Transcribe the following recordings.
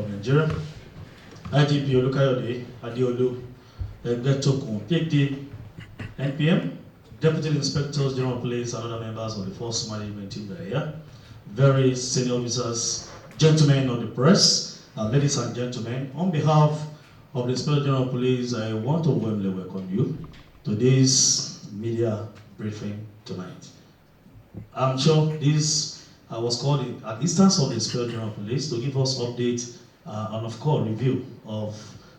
Nigeria, IGP Kayode Egbetokun, PhD, NPM, Deputy Inspectors, General Police, and other members of the Force Management team that are here, very senior officers, gentlemen of the press, ladies and gentlemen, on behalf of the Inspector General Police, I want to warmly welcome you to this media briefing tonight. I'm sure this was called at instance of the Inspector General Police to give us update and of course review of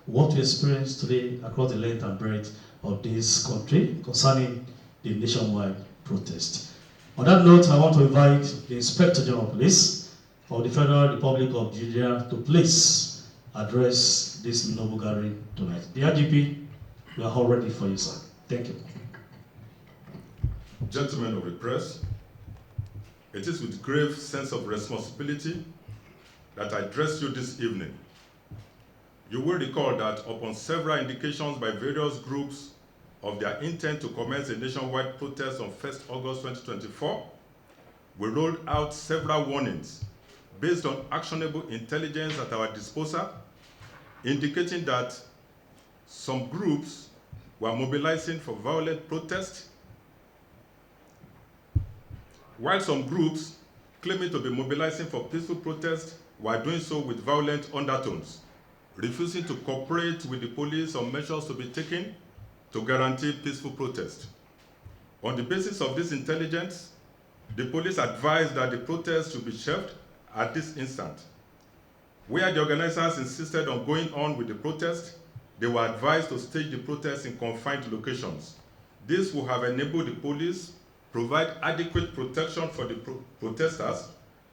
what we experienced today across the length and breadth of this country concerning the nationwide protest. On that note, I want to invite the Inspector General Police of the Federal Republic of Nigeria to please address this noble gathering tonight. The IGP, we are all ready for you, sir. Thank you. Gentlemen of the press, it is with grave sense of responsibility that I address you this evening. You will recall that upon several indications by various groups of their intent to commence a nationwide protest on 1st August 2024, we rolled out several warnings based on actionable intelligence at our disposal, indicating that some groups were mobilizing for violent protest, while some groups claiming to be mobilizing for peaceful protest were doing so with violent undertones, refusing to cooperate with the police on measures to be taken to guarantee peaceful protest. On the basis of this intelligence, the police advised that the protest should be shelved at this instant. Where the organizers insisted on going on with the protest, they were advised to stage the protest in confined locations. This would have enabled the police provide adequate protection for the protesters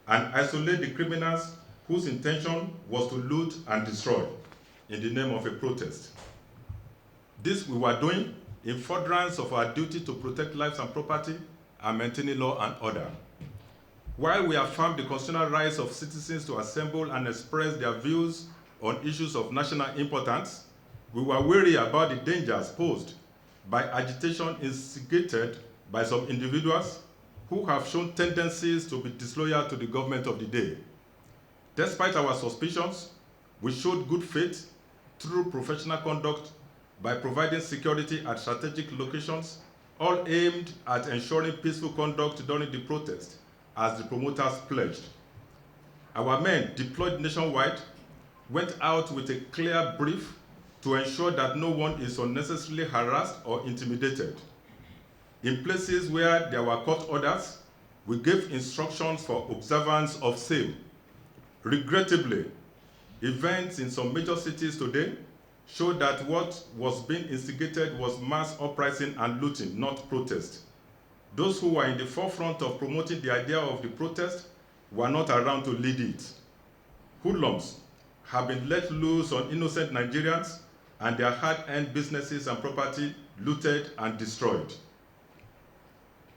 and isolate the criminals whose intention was to loot and destroy in the name of a protest. This we were doing in furtherance of our duty to protect lives and property and maintaining law and order. While we affirm the constitutional rights of citizens to assemble and express their views on issues of national importance, we were wary about the dangers posed by agitation instigated by some individuals who have shown tendencies to be disloyal to the government of the day. Despite our suspicions, we showed good faith through professional conduct by providing security at strategic locations, all aimed at ensuring peaceful conduct during the protest, as the promoters pledged. Our men, deployed nationwide, went out with a clear brief to ensure that no one is unnecessarily harassed or intimidated. In places where there were court orders, we gave instructions for observance of same. Regrettably, events in some major cities today show that what was being instigated was mass uprising and looting, not protest. Those who were in the forefront of promoting the idea of the protest were not around to lead it. Hoodlums have been let loose on innocent Nigerians and their hard-earned businesses and property looted and destroyed.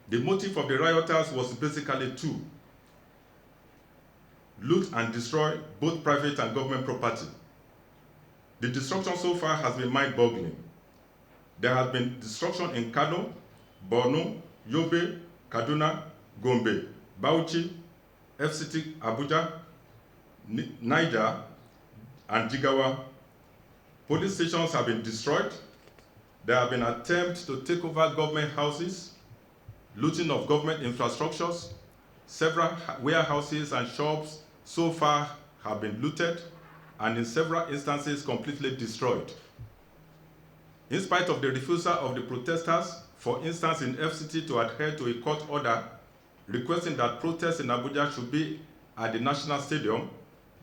The motive of the rioters was basically two: loot and destroy both private and government property. The destruction so far has been mind-boggling. There has been destruction in Kano, Borno, Yobe, Kaduna, Gombe, Bauchi, FCT Abuja, Niger, and Jigawa. Police stations have been destroyed. There have been attempts to take over government houses, looting of government infrastructures. Several warehouses and shops so far have been looted, and in several instances completely destroyed. In spite of the refusal of the protesters, for instance in FCT, to adhere to a court order requesting that protests in Abuja should be at the National Stadium,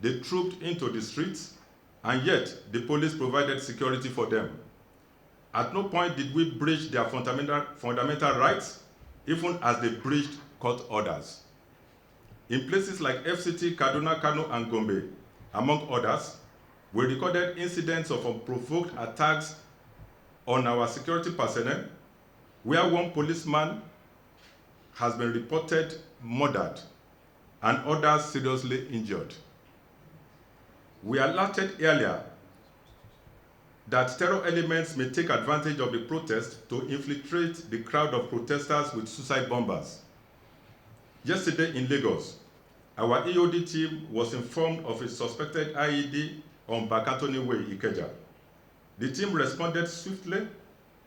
they trooped into the streets, and yet the police provided security for them. At no point did we breach their fundamental rights, even as they breached court orders. In places like FCT, Kaduna, Kano, and Gombe, among others, we recorded incidents of unprovoked attacks on our security personnel, where one policeman has been reported murdered and others seriously injured. We alerted earlier that terror elements may take advantage of the protest to infiltrate the crowd of protesters with suicide bombers. Yesterday in Lagos, Our EOD team was informed of a suspected IED on Bakatoni Way, Ikeja. The team responded swiftly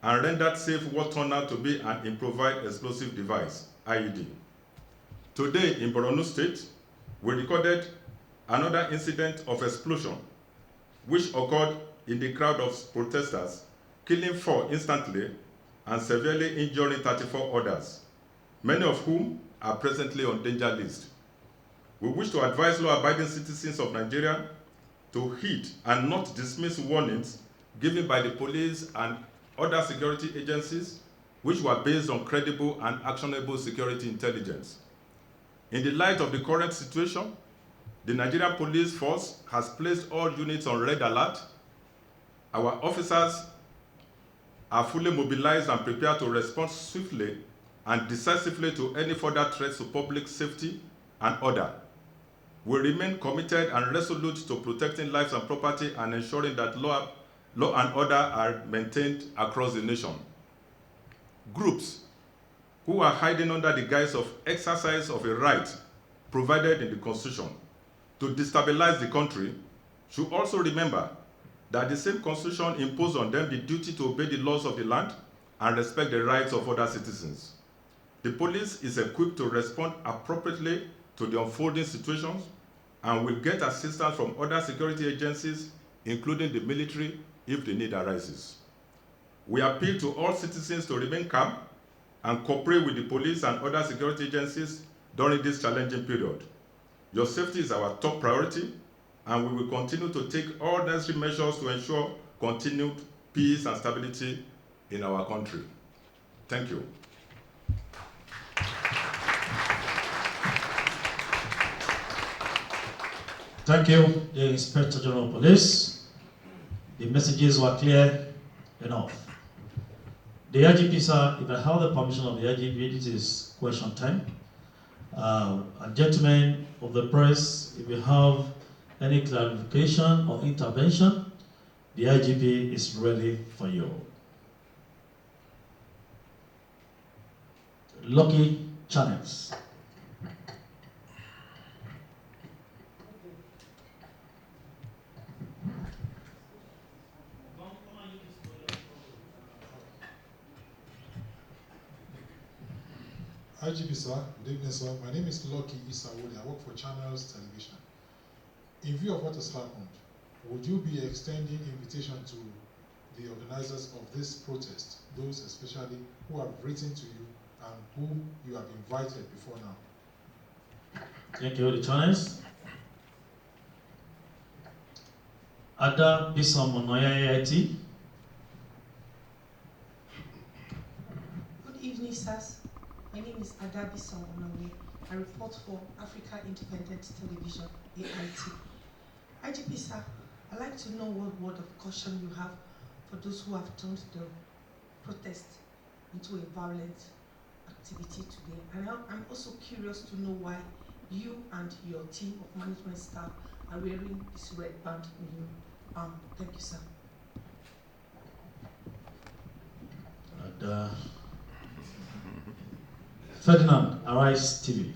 and rendered safe what turned out to be an improvised explosive device, IED. Today in Borno State, we recorded another incident of explosion, which occurred in the crowd of protesters, killing 4 instantly and severely injuring 34 others, many of whom are presently on danger list. We wish to advise law-abiding citizens of Nigeria to heed and not dismiss warnings given by the police and other security agencies, which were based on credible and actionable security intelligence. In the light of the current situation, the Nigerian Police Force has placed all units on red alert. Our officers are fully mobilized and prepared to respond swiftly and decisively to any further threats to public safety and order. We remain committed and resolute to protecting lives and property and ensuring that law and order are maintained across the nation. Groups who are hiding under the guise of exercise of a right provided in the Constitution to destabilize the country should also remember that the same Constitution imposed on them the duty to obey the laws of the land and respect the rights of other citizens. The police is equipped to respond appropriately to the unfolding situations and will get assistance from other security agencies, including the military, if the need arises. We appeal to all citizens to remain calm and cooperate with the police and other security agencies during this challenging period. Your safety is our top priority, and we will continue to take all necessary measures to ensure continued peace and stability in our country. Thank you. Thank you, the Inspector General of Police. The messages were clear enough. The IGP, sir, if I have the permission of the IGP, this is question time. Gentlemen of the press, if you have any clarification or intervention, the IGP is ready for you. Lucky channels. IGP, sir. Good evening, sir. My name is Lucky Isawole. I work for Channels Television. In view of what has happened, would you be extending invitation to the organizers of this protest, those especially who have written to you and who you have invited before now? Thank you, the channels. Ada Bisamonoya AIT. Good evening, sirs. My name is Ada Bisamonoya. I report for Africa Independent Television, AIT. IGP, sir, I'd like to know what word of caution you have for those who have turned the protest into a violent activity today. And I'm also curious to know why you and your team of management staff are wearing this red band on you. Thank you, sir. And, Ferdinand, Arise TV.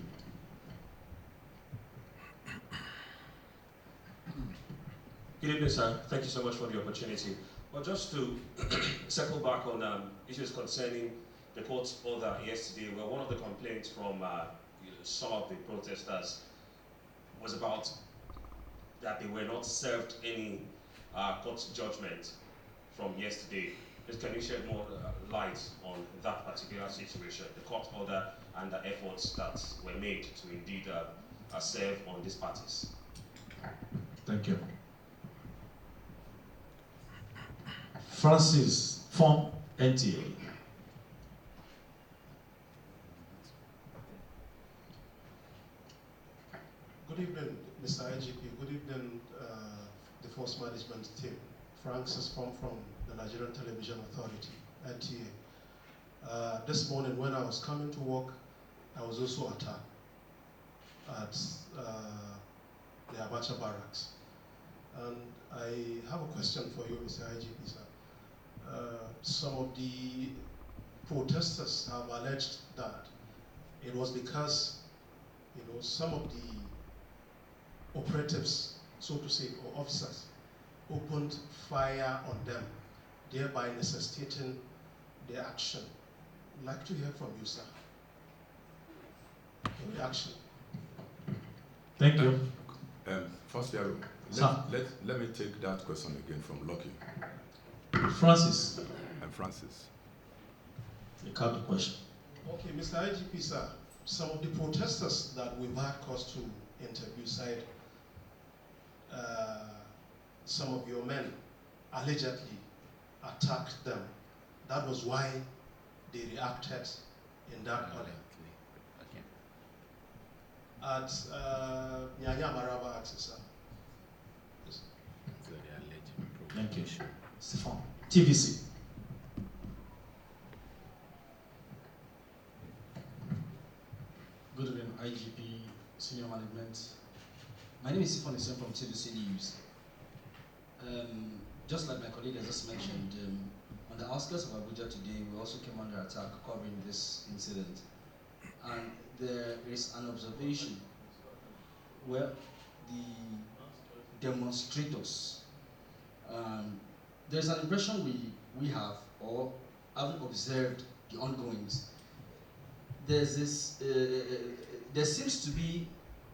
Good evening, sir. Thank you so much for the opportunity. Well, just to circle back on issues concerning the court order yesterday, where one of the complaints from some of the protesters was about that they were not served any court judgment from yesterday. Please, can you shed more light on that particular situation, the court order and the efforts that were made to indeed serve on these parties? Thank you. Francis from NTA. Good evening, Mr. IGP. Good evening, the Force Management team. Francis from the Nigerian Television Authority, NTA. This morning when I was coming to work, I was also attacked at the Abacha barracks. And I have a question for you, Mr. IGP, sir. Some of the protesters have alleged that it was because some of the operatives, so to say, or officers, opened fire on them, thereby necessitating their action. I'd like to hear from you, sir. Your reaction. Thank you. First, Yaro, Sir. let me take that question again from Lucky Francis, and Francis. you count the question. Okay, Mr. IGP, sir, some of the protesters that we've had cause to interview said some of your men allegedly attacked them. That was why they reacted in that order. At Nyanya Maraba access, sir. Yes. Thank you. Stefan, TVC. Good evening, IGP, senior management. My name is Stefan Isen from TVC News. Just like my colleague has just mentioned, on the outskirts of Abuja today, we also came under attack covering this incident. And there is an observation where the demonstrators, there's an impression we have, or haven't observed the ongoings. There's this, there seems to be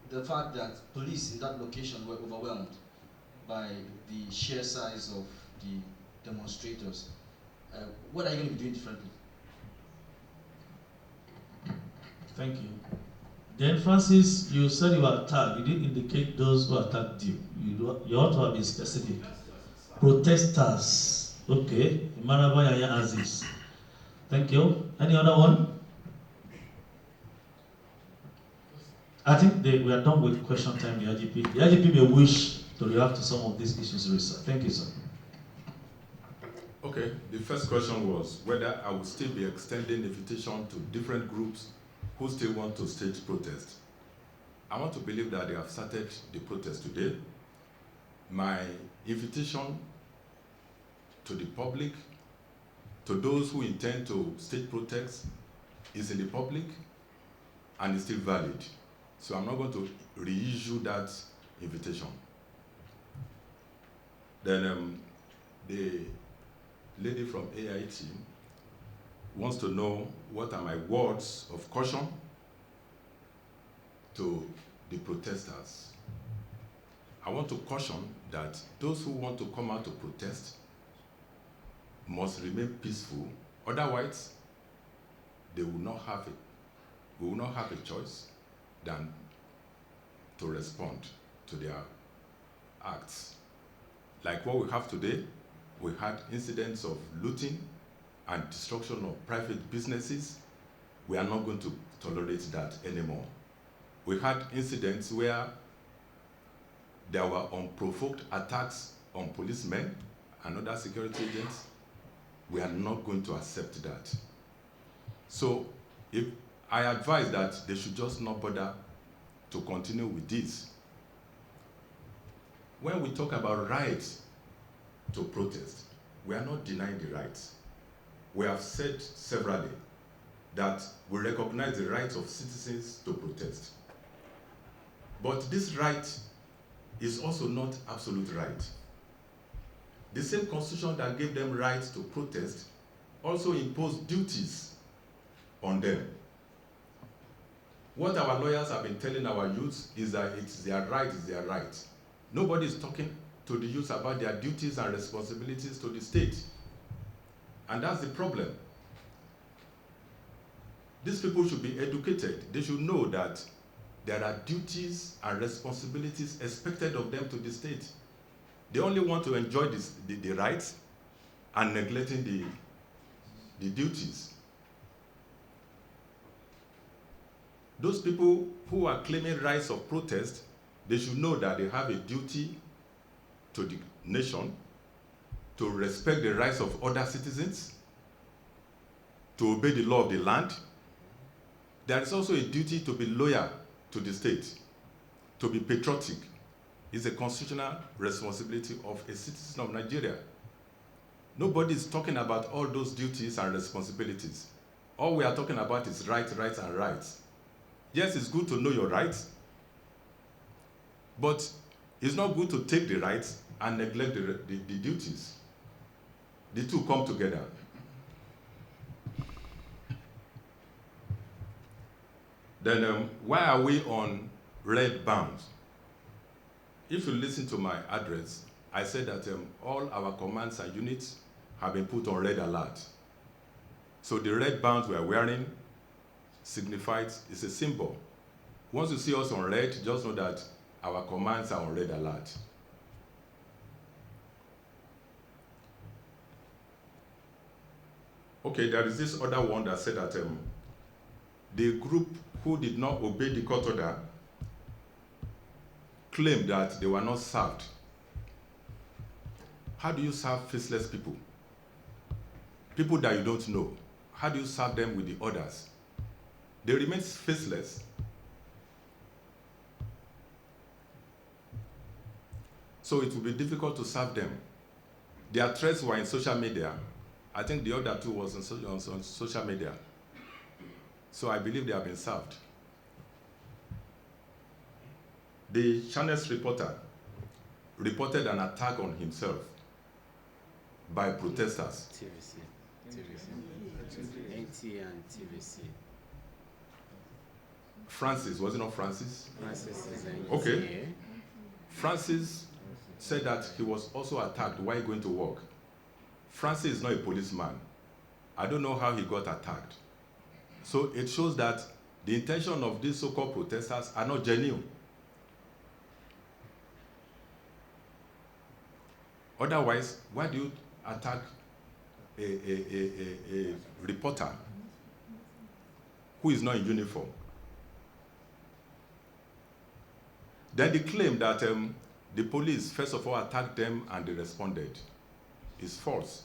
the fact that police in that location were overwhelmed by the sheer size of the demonstrators. What are you going to be doing differently? Thank you. Then Francis, you said you were attacked. You didn't indicate those who attacked you. You ought to have been specific. Protesters. Okay. Imanaba Yaya Aziz. Thank you. Any other one? I think we are done with question time, the IGP. The IGP may wish to react to some of these issues raised, sir. Thank you, sir. Okay, the first question was whether I will still be extending invitation to different groups who still want to stage protest. I want to believe that they have started the protest today. My invitation to the public, to those who intend to stage protest, is in the public and is still valid. So I'm not going to reissue that invitation. Then the lady from AIT wants to know what are my words of caution to the protesters. I want to caution that those who want to come out to protest must remain peaceful. Otherwise, they will not have it. We will not have a choice than to respond to their acts. Like what we have today, we had incidents of looting and destruction of private businesses. We are not going to tolerate that anymore. We had incidents where there were unprovoked attacks on policemen and other security agents. We are not going to accept that. So if I advise that they should just not bother to continue with this. When we talk about rights to protest, we are not denying the rights. We have said severally that we recognize the rights of citizens to protest. But this right is also not absolute right. The same constitution that gave them rights to protest also imposed duties on them. What our lawyers have been telling our youths is that it's their right, it's their right. Nobody is talking to the youth about their duties and responsibilities to the state. And that's the problem. These people should be educated. They should know that there are duties and responsibilities expected of them to the state. They only want to enjoy the rights and neglecting the duties. Those people who are claiming rights of protest, they should know that they have a duty to the nation, to respect the rights of other citizens, to obey the law of the land. There is also a duty to be loyal to the state, to be patriotic. It's a constitutional responsibility of a citizen of Nigeria. Nobody is talking about all those duties and responsibilities. All we are talking about is rights, rights, and rights. Yes, it's good to know your rights, But it's not good to take the rights and neglect the duties. The two come together. Then why are we on red bounds? If you listen to my address, I said that all our commands and units have been put on red alert. So the red bands we are wearing signifies, it's a symbol. Once you see us on red, just know that our commands are on red alert. Okay, there is this other one that said that the group who did not obey the court order claimed that they were not served. How do you serve faceless people? People that you don't know. How do you serve them with the orders? They remain faceless. So it will be difficult to serve them. Their threats were in social media. I think the other two was on social media. So I believe they have been served. The Channels reporter reported an attack on himself by protesters. TVC. NT and TVC. Francis, was it not Francis? Francis is NT. Okay. Francis said that he was also attacked while going to work. Francis is not a policeman. I don't know how he got attacked. So it shows that the intention of these so-called protesters are not genuine. Otherwise, why do you attack a reporter who is not in uniform? Then they claim that the police, first of all, attacked them and they responded. It's false.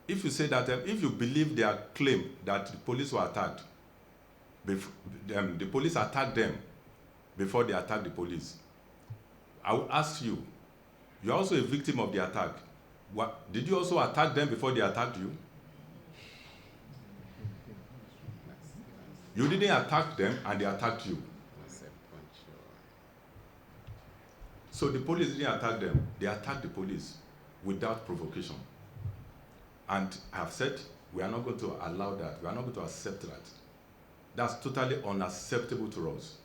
If you say that, if you believe their claim that the police were attacked, the police attacked them before they attacked the police, I will ask you, you're also a victim of the attack. Did you also attack them before they attacked you? You didn't attack them and they attacked you. So the police didn't attack them, they attacked the police without provocation. And I have said, we are not going to allow that. We are not going to accept that. That's totally unacceptable to us.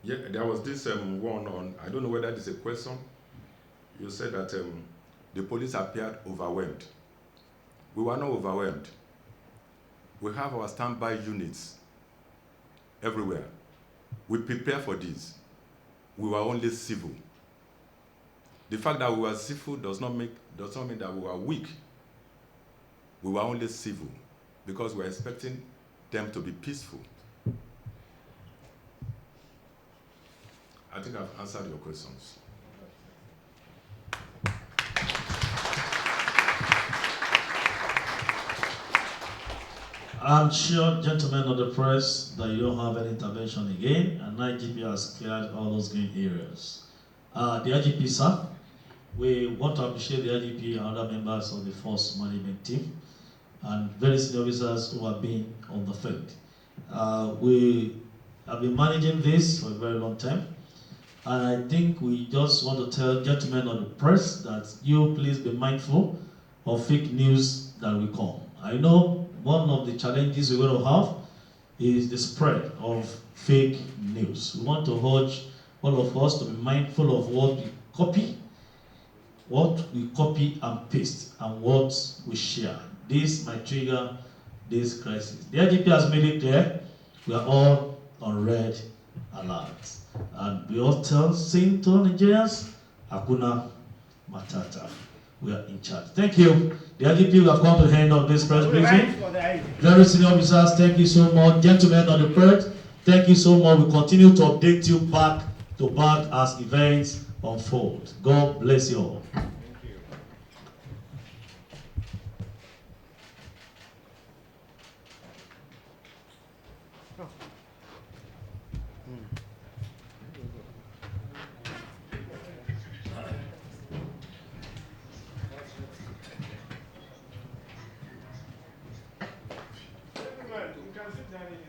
Yeah, there was this one on, I don't know whether this is a question. You said that the police appeared overwhelmed. We were not overwhelmed. We have our standby units everywhere. We prepare for this. We were only civil. The fact that we were civil does not mean that we were weak. We were only civil because we were expecting them to be peaceful. I think I've answered your questions. I'm sure, gentlemen of the press, that you don't have any intervention again, and IGP has cleared all those green areas. The IGP, sir, we want to appreciate the IGP and other members of the force management team and very senior officers who have been on the field. We have been managing this for a very long time, and I think we just want to tell gentlemen of the press that you please be mindful of fake news that will come. I know one of the challenges we're going to have is the spread of fake news. We want to urge all of us to be mindful of what we copy and paste, and what we share. This might trigger this crisis. The IGP has made it clear we are all on red alert. And we all saying to Nigerians, Hakuna Matata. We are in charge. Thank you. The IGP, we have come to the end of this press briefing. Very senior officers, thank you so much. Gentlemen on the press, thank you so much. We continue to update you back to back as events unfold. God bless you all. gentlemen, you can sit down in